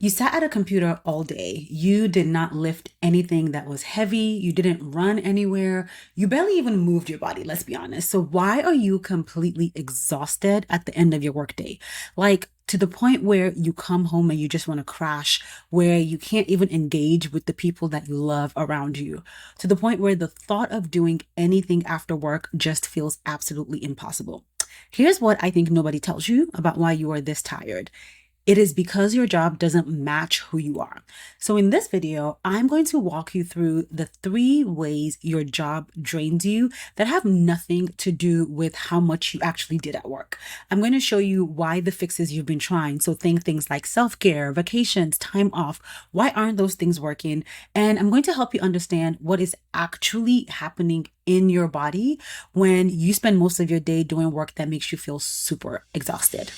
You sat at a computer all day. You did not lift anything that was heavy. You didn't run anywhere. You barely even moved your body, let's be honest. So why are you completely exhausted at the end of your workday? Like to the point where you come home and you just want to crash, where you can't even engage with the people that you love around you, to the point where the thought of doing anything after work just feels absolutely impossible. Here's what I think nobody tells you about why you are this tired. It is because your job doesn't match who you are. So in this video, I'm going to walk you through the 3 ways your job drains you that have nothing to do with how much you actually did at work. I'm going to show you why the fixes you've been trying. So think things like self-care, vacations, time off. Why aren't those things working? And I'm going to help you understand what is actually happening in your body when you spend most of your day doing work that makes you feel super exhausted.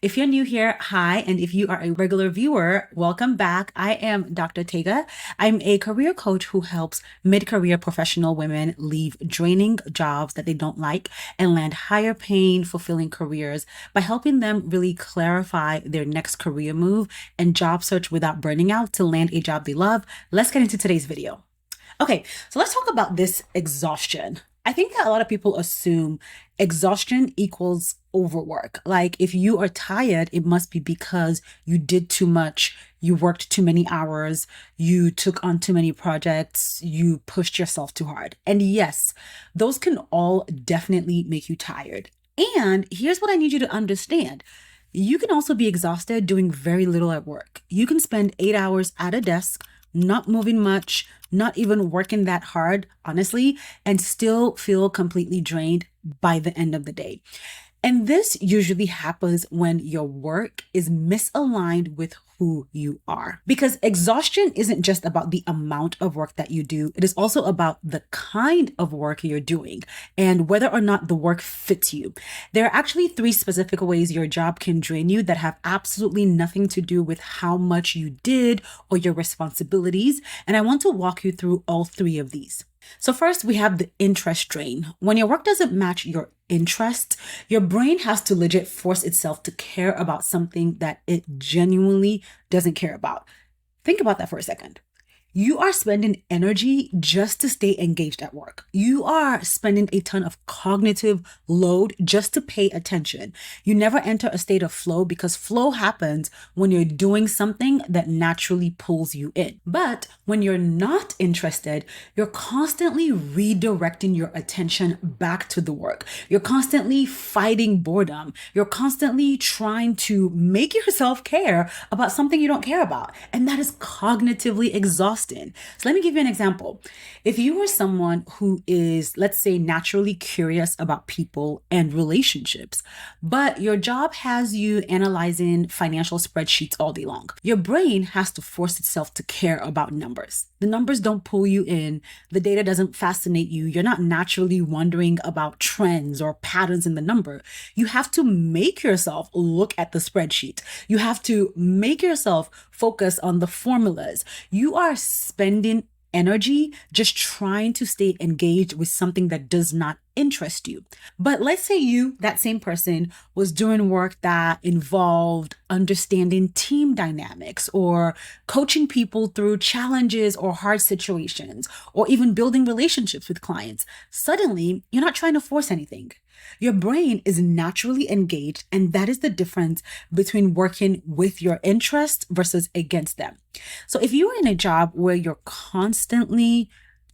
If you're new here, hi, and if you are a regular viewer, welcome back. I am Dr. Tega. I'm a career coach who helps mid-career professional women leave draining jobs that they don't like and land higher paying, fulfilling careers by helping them really clarify their next career move and job search without burning out to land a job they love. Let's get into today's video. Okay, so let's talk about this exhaustion. I think that a lot of people assume exhaustion equals overwork. Like if you are tired, it must be because you did too much, you worked too many hours, you took on too many projects, you pushed yourself too hard. And yes, those can all definitely make you tired. And here's what I need you to understand. You can also be exhausted doing very little at work. You can spend 8 hours at a desk, not moving much, not even working that hard, honestly, and still feel completely drained by the end of the day. And this usually happens when your work is misaligned with who you are. Because exhaustion isn't just about the amount of work that you do. It is also about the kind of work you're doing and whether or not the work fits you. There are actually 3 specific ways your job can drain you that have absolutely nothing to do with how much you did or your responsibilities. And I want to walk you through all 3 of these. So first, we have the interest drain. When your work doesn't match your interest, your brain has to legit force itself to care about something that it genuinely doesn't care about. Think about that for a second. You are spending energy just to stay engaged at work. You are spending a ton of cognitive load just to pay attention. You never enter a state of flow because flow happens when you're doing something that naturally pulls you in. But when you're not interested, you're constantly redirecting your attention back to the work. You're constantly fighting boredom. You're constantly trying to make yourself care about something you don't care about. And that is cognitively exhausting. So let me give you an example. If you are someone who is, let's say, naturally curious about people and relationships, but your job has you analyzing financial spreadsheets all day long, your brain has to force itself to care about numbers. The numbers don't pull you in. The data doesn't fascinate you. You're not naturally wondering about trends or patterns in the number. You have to make yourself look at the spreadsheet. You have to make yourself focus on the formulas. You are spending energy just trying to stay engaged with something that does not interest you. But let's say you, that same person, was doing work that involved understanding team dynamics or coaching people through challenges or hard situations, or even building relationships with clients. Suddenly, you're not trying to force anything. Your brain is naturally engaged, and that is the difference between working with your interests versus against them. So if you are in a job where you're constantly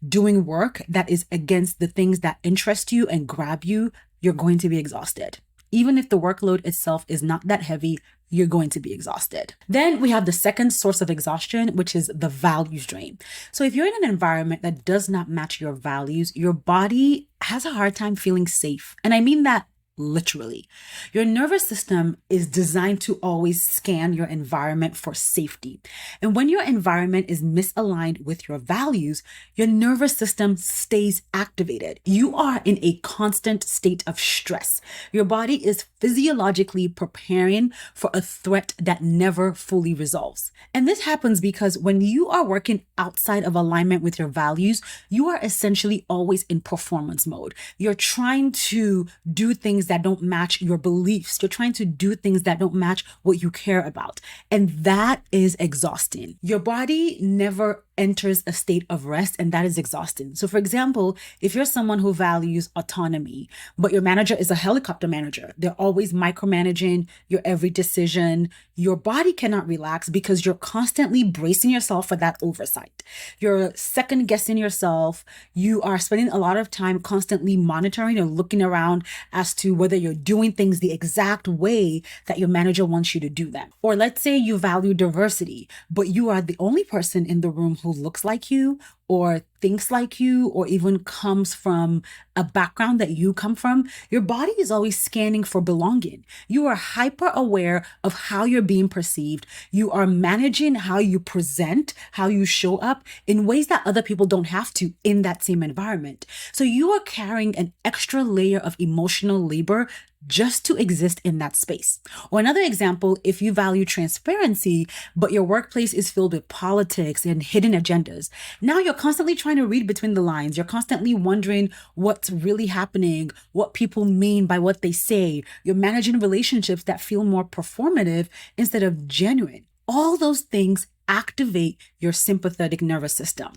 doing work that is against the things that interest you and grab you, you're going to be exhausted. Even if the workload itself is not that heavy, you're going to be exhausted. Then we have the second source of exhaustion, which is the values drain. So if you're in an environment that does not match your values, your body has a hard time feeling safe. And I mean that literally. Your nervous system is designed to always scan your environment for safety. And when your environment is misaligned with your values, your nervous system stays activated. You are in a constant state of stress. Your body is physiologically preparing for a threat that never fully resolves. And this happens because when you are working outside of alignment with your values, you are essentially always in performance mode. You're trying to do things that don't match your beliefs. You're trying to do things that don't match what you care about. And that is exhausting. Your body never enters a state of rest, and that is exhausting. So for example, if you're someone who values autonomy, but your manager is a helicopter manager, they're always micromanaging your every decision, your body cannot relax because you're constantly bracing yourself for that oversight. You're second guessing yourself. You are spending a lot of time constantly monitoring or looking around as to whether you're doing things the exact way that your manager wants you to do them. Or let's say you value diversity, but you are the only person in the room who looks like you or thinks like you or even comes from a background that you come from. Your body is always scanning for belonging. You are hyper aware of how you're being perceived. You are managing how you present, how you show up in ways that other people don't have to in that same environment. So you are carrying an extra layer of emotional labor just to exist in that space. Or another example, if you value transparency, but your workplace is filled with politics and hidden agendas, now you're constantly trying to read between the lines. You're constantly wondering what's really happening, what people mean by what they say. You're managing relationships that feel more performative instead of genuine. All those things activate your sympathetic nervous system.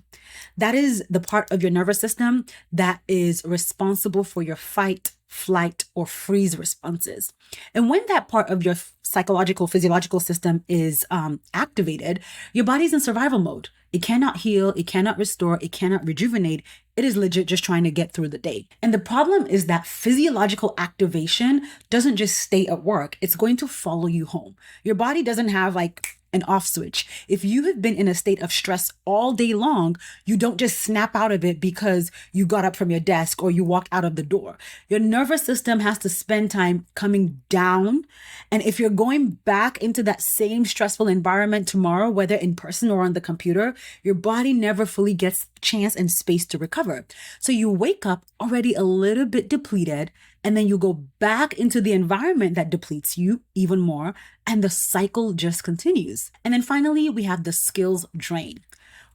That is the part of your nervous system that is responsible for your fight, flight, or freeze responses. And when that part of your psychological, physiological system is activated, your body's in survival mode. It cannot heal, it cannot restore, it cannot rejuvenate. It is legit just trying to get through the day. And the problem is that physiological activation doesn't just stay at work. It's going to follow you home. Your body doesn't have like an off switch. If you have been in a state of stress all day long, you don't just snap out of it because you got up from your desk or you walked out of the door. Your nervous system has to spend time coming down. And if you're going back into that same stressful environment tomorrow, whether in person or on the computer, your body never fully gets chance and space to recover. So you wake up already a little bit depleted, and then you go back into the environment that depletes you even more, and the cycle just continues. And then finally, we have the skills drain.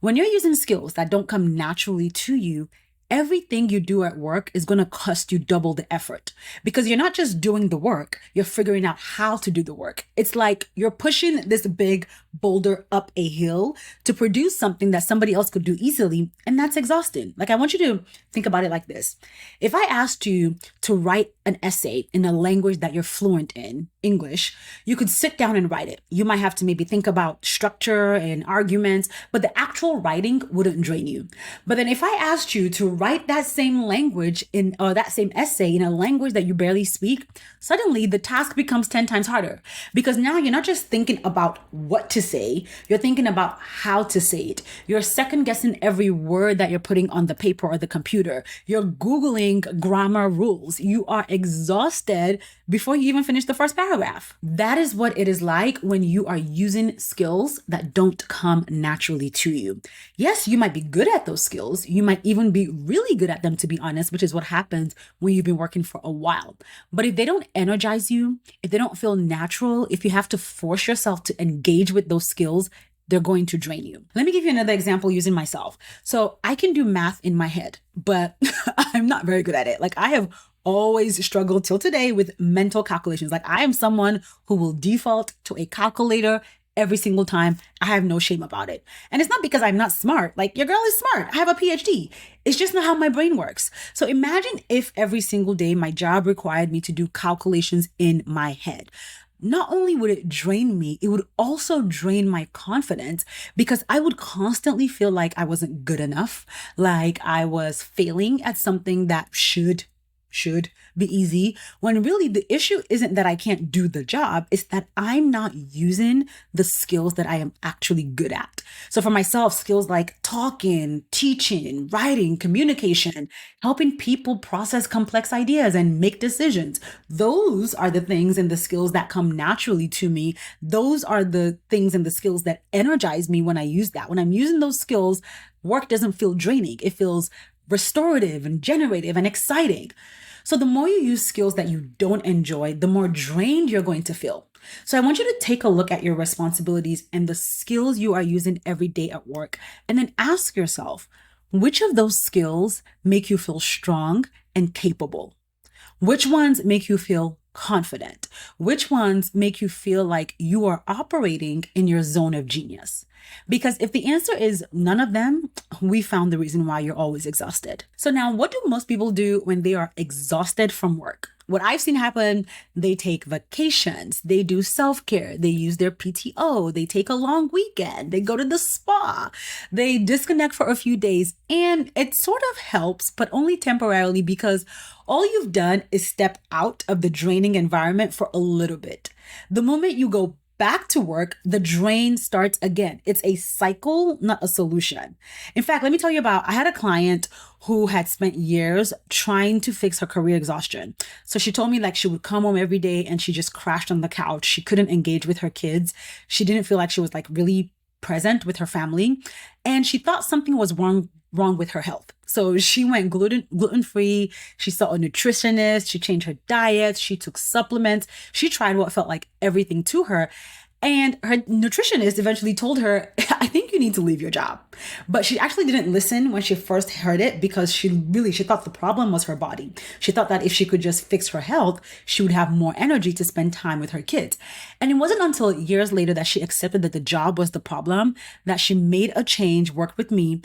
When you're using skills that don't come naturally to you, everything you do at work is going to cost you double the effort because you're not just doing the work, you're figuring out how to do the work. It's like you're pushing this big boulder up a hill to produce something that somebody else could do easily, and that's exhausting. Like, I want you to think about it like this. If I asked you to write an essay in a language that you're fluent in, English, you could sit down and write it. You might have to maybe think about structure and arguments, but the actual writing wouldn't drain you. But then if I asked you to write that same language or that same essay in a language that you barely speak, suddenly the task becomes 10 times harder because now you're not just thinking about what to say, you're thinking about how to say it. You're second guessing every word that you're putting on the paper or the computer. You're Googling grammar rules. You are exhausted before you even finish the first paragraph. That is what it is like when you are using skills that don't come naturally to you. Yes, you might be good at those skills. You might even be really good at them, to be honest, which is what happens when you've been working for a while. But if they don't energize you, if they don't feel natural, if you have to force yourself to engage with those skills, they're going to drain you. Let me give you another example using myself. So I can do math in my head, but I'm not very good at it. Like, I have always struggled till today with mental calculations. Like, I am someone who will default to a calculator every single time. I have no shame about it. And it's not because I'm not smart. Like, your girl is smart. I have a PhD. It's just not how my brain works. So imagine if every single day my job required me to do calculations in my head. Not only would it drain me, it would also drain my confidence because I would constantly feel like I wasn't good enough, like I was failing at something that should should be easy, when really the issue isn't that I can't do the job, it's that I'm not using the skills that I am actually good at. So for myself, skills like talking, teaching, writing, communication, helping people process complex ideas and make decisions. Those are the things and the skills that come naturally to me. Those are the things and the skills that energize me when I use that. When I'm using those skills, work doesn't feel draining. It feels restorative and generative and exciting. So the more you use skills that you don't enjoy, the more drained you're going to feel. So I want you to take a look at your responsibilities and the skills you are using every day at work, and then ask yourself, which of those skills make you feel strong and capable? Which ones make you feel confident? Which ones make you feel like you are operating in your zone of genius? Because if the answer is none of them, we found the reason why you're always exhausted. So now, what do most people do when they are exhausted from work? What I've seen happen, they take vacations, they do self-care, they use their PTO, they take a long weekend, they go to the spa, they disconnect for a few days, and it sort of helps, but only temporarily, because all you've done is step out of the draining environment for a little bit. The moment you go back to work, the drain starts again. It's a cycle, not a solution. In fact, let me tell you I had a client who had spent years trying to fix her career exhaustion. So she told me like she would come home every day and she just crashed on the couch. She couldn't engage with her kids. She didn't feel like she was like really present with her family. And she thought something was wrong with her health. So she went gluten-free. She saw a nutritionist. She changed her diet. She took supplements. She tried what felt like everything to her. And her nutritionist eventually told her, I think you need to leave your job. But she actually didn't listen when she first heard it, because she thought the problem was her body. She thought that if she could just fix her health, she would have more energy to spend time with her kids. And it wasn't until years later that she accepted that the job was the problem, that she made a change, worked with me,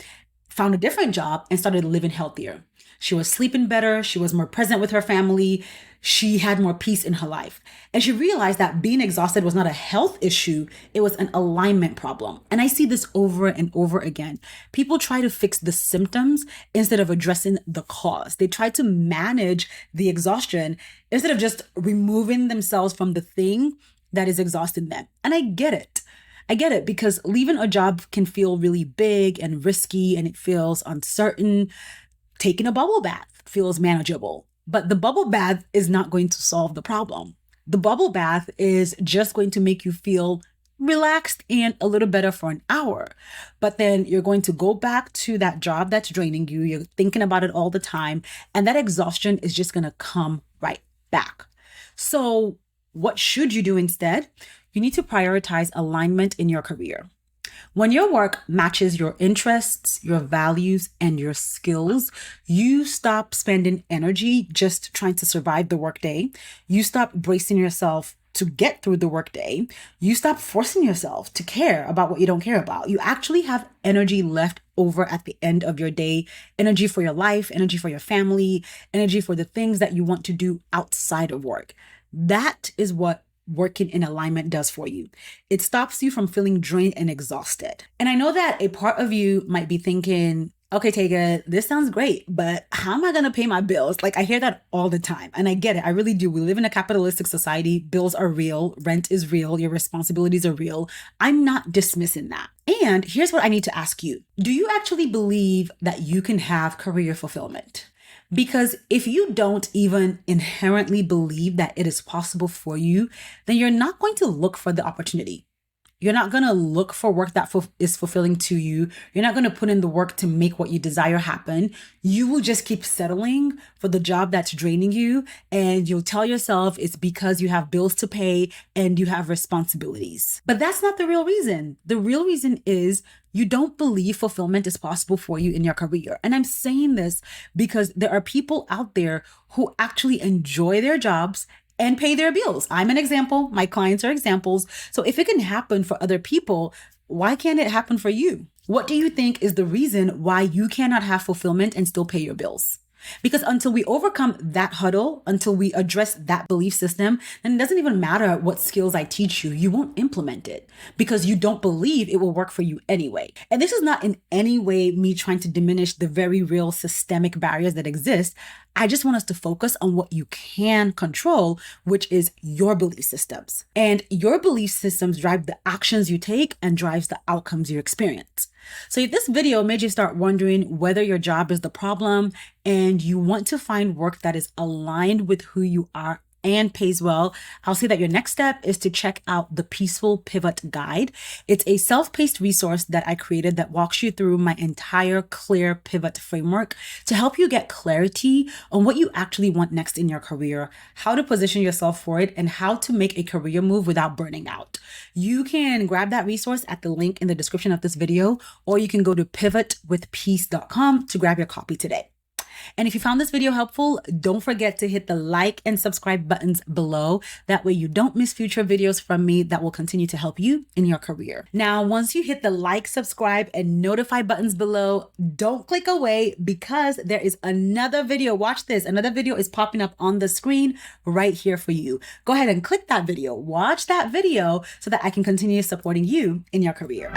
found a different job, and started living healthier. She was sleeping better. She was more present with her family. She had more peace in her life. And she realized that being exhausted was not a health issue. It was an alignment problem. And I see this over and over again. People try to fix the symptoms instead of addressing the cause. They try to manage the exhaustion instead of just removing themselves from the thing that is exhausting them. And I get it. Because leaving a job can feel really big and risky, and it feels uncertain. Taking a bubble bath feels manageable, but the bubble bath is not going to solve the problem. The bubble bath is just going to make you feel relaxed and a little better for an hour. But then you're going to go back to that job that's draining you. You're thinking about it all the time, and that exhaustion is just going to come right back. So what should you do instead? You need to prioritize alignment in your career. When your work matches your interests, your values, and your skills, you stop spending energy just trying to survive the workday. You stop bracing yourself to get through the workday. You stop forcing yourself to care about what you don't care about. You actually have energy left over at the end of your day, energy for your life, energy for your family, energy for the things that you want to do outside of work. That is what working in alignment does for you. It stops you from feeling drained and exhausted. And I know that a part of you might be thinking, okay, Tega, this sounds great, but how am I going to pay my bills? Like, I hear that all the time, and I get it. I really do. We live in a capitalistic society. Bills are real. Rent is real. Your responsibilities are real. I'm not dismissing that. And here's what I need to ask you. Do you actually believe that you can have career fulfillment? Because if you don't even inherently believe that it is possible for you, then you're not going to look for the opportunity. You're not going to look for work that is fulfilling to you. You're not going to put in the work to make what you desire happen. You will just keep settling for the job that's draining you. And you'll tell yourself it's because you have bills to pay and you have responsibilities. But that's not the real reason. The real reason is you don't believe fulfillment is possible for you in your career. And I'm saying this because there are people out there who actually enjoy their jobs and pay their bills. I'm an example. My clients are examples. So if it can happen for other people, why can't it happen for you? What do you think is the reason why you cannot have fulfillment and still pay your bills? Because until we overcome that huddle, until we address that belief system, then it doesn't even matter what skills I teach you, you won't implement it because you don't believe it will work for you anyway. And this is not in any way me trying to diminish the very real systemic barriers that exist. I just want us to focus on what you can control, which is your belief systems. And your belief systems drive the actions you take and drives the outcomes you experience. So if this video made you start wondering whether your job is the problem and you want to find work that is aligned with who you are and pays well, I'll say that your next step is to check out the Peaceful Pivot Guide. It's a self-paced resource that I created that walks you through my entire clear pivot framework to help you get clarity on what you actually want next in your career, how to position yourself for it, and how to make a career move without burning out. You can grab that resource at the link in the description of this video, or you can go to pivotwithpeace.com to grab your copy today. And if you found this video helpful, don't forget to hit the like and subscribe buttons below. That way you don't miss future videos from me that will continue to help you in your career. Now, once you hit the like, subscribe, and notify buttons below, don't click away because there is another video. Watch this. Another video is popping up on the screen right here for you. Go ahead and click that video. Watch that video so that I can continue supporting you in your career.